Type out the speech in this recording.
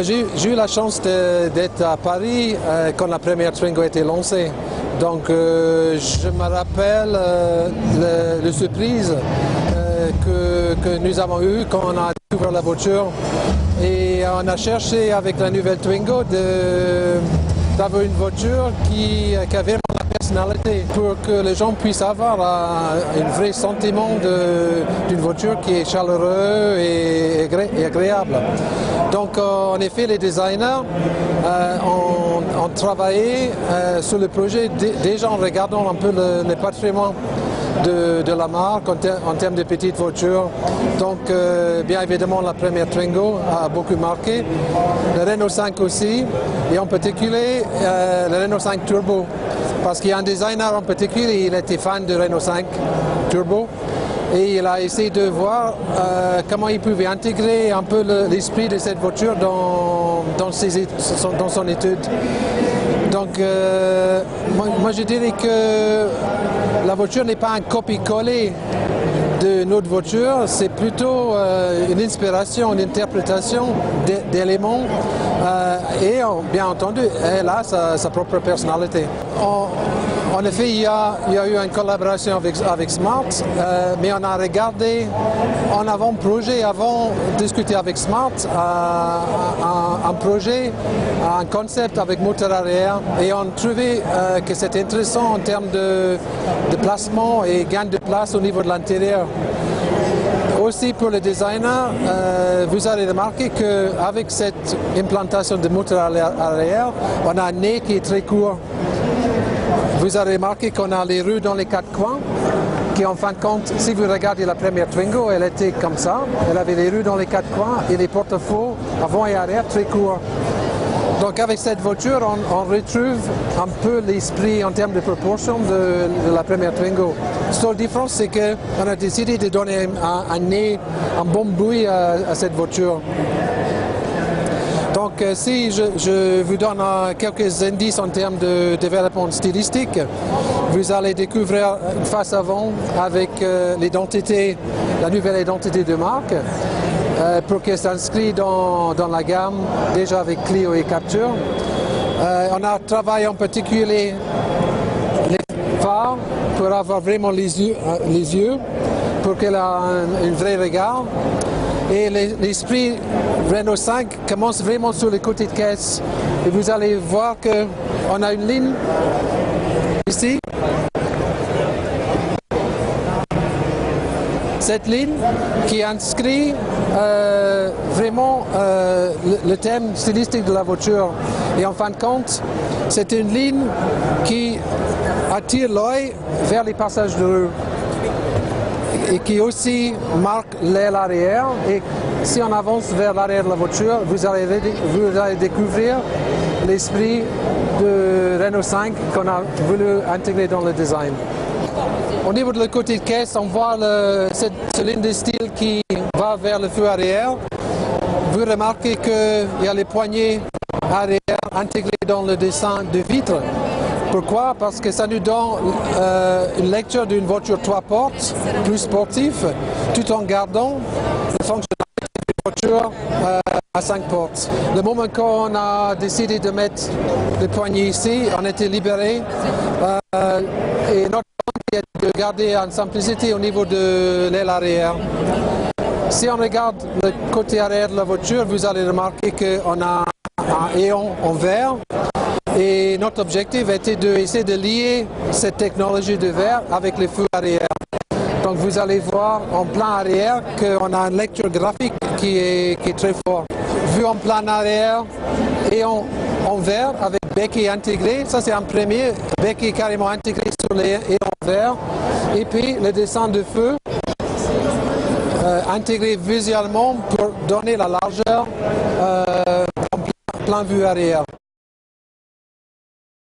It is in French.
j'ai eu la chance d'être à Paris quand la première Twingo a été lancée. Donc je me rappelle le surprise que nous avons eu quand on a découvert la voiture. Et on a cherché avec la nouvelle Twingo d'avoir une voiture qui a vraiment la personnalité pour que les gens puissent avoir un vrai sentiment d'une voiture qui est chaleureuse et agréable. Donc en effet, les designers ont travaillé sur le projet déjà en regardant un peu le patrimoine de la marque en termes de petites voitures. Donc bien évidemment la première Twingo a beaucoup marqué, le Renault 5 aussi, et en particulier le Renault 5 Turbo, parce qu'il y a un designer en particulier, il était fan de Renault 5 Turbo, et il a essayé de voir comment il pouvait intégrer un peu l'esprit de cette voiture dans son étude. Donc moi je dirais que la voiture n'est pas un copier-coller de notre voiture, c'est plutôt une inspiration, une interprétation d'éléments et bien entendu, elle a sa propre personnalité. En effet, il y a eu une collaboration avec Smart, mais on a regardé en avant-projet, avant de discuter avec Smart, un projet, un concept avec moteur arrière, et on trouvait que c'était intéressant en termes de placement et gain de place au niveau de l'intérieur. Aussi pour le designer, vous allez remarquer qu'avec cette implantation de moteur arrière, on a un nez qui est très court. Vous avez remarqué qu'on a les roues dans les quatre coins, qui en fin de compte, si vous regardez la première Twingo, elle était comme ça. Elle avait les roues dans les quatre coins et les porte-faux avant et arrière très courts. Donc avec cette voiture, on retrouve un peu l'esprit en termes de proportion de la première Twingo. La seule différence, c'est qu'on a décidé de donner un nez, un bon bruit à cette voiture. Donc si je vous donne quelques indices en termes de développement stylistique, vous allez découvrir une face avant avec l'identité, la nouvelle identité de marque, pour qu'elle s'inscrit dans la gamme, déjà avec Clio et Captur. On a travaillé en particulier les phares pour avoir vraiment les yeux pour qu'elle ait un vrai regard. Et l'esprit Renault 5 commence vraiment sur le côté de caisse. Et vous allez voir qu'on a une ligne ici. Cette ligne qui inscrit vraiment le thème stylistique de la voiture. Et en fin de compte, c'est une ligne qui attire l'œil vers les passages de rue et qui aussi marque l'aile arrière. Et si on avance vers l'arrière de la voiture, vous allez découvrir l'esprit de Renault 5 qu'on a voulu intégrer dans le design. Au niveau de le côté de caisse, on voit cette ligne de style qui va vers le feu arrière. Vous remarquez qu'il y a les poignées arrière intégrées dans le dessin de vitre. Pourquoi? Parce que ça nous donne une lecture d'une voiture 3 portes, plus sportive, tout en gardant la fonctionnalité d'une voiture à 5 portes. Le moment qu'on a décidé de mettre les poignées ici, on était libéré et notre point est de garder une simplicité au niveau de l'aile arrière. Si on regarde le côté arrière de la voiture, vous allez remarquer qu'on a un éon en verre. Et notre objectif était d'essayer de lier cette technologie de verre avec les feux arrière. Donc vous allez voir en plan arrière qu'on a une lecture graphique qui est très forte. Vu en plan arrière et en verre avec béquille intégré, ça c'est un premier, béquille carrément intégré sur les éons verre. Et puis le dessin de feu intégré visuellement pour donner la largeur en plein vue arrière.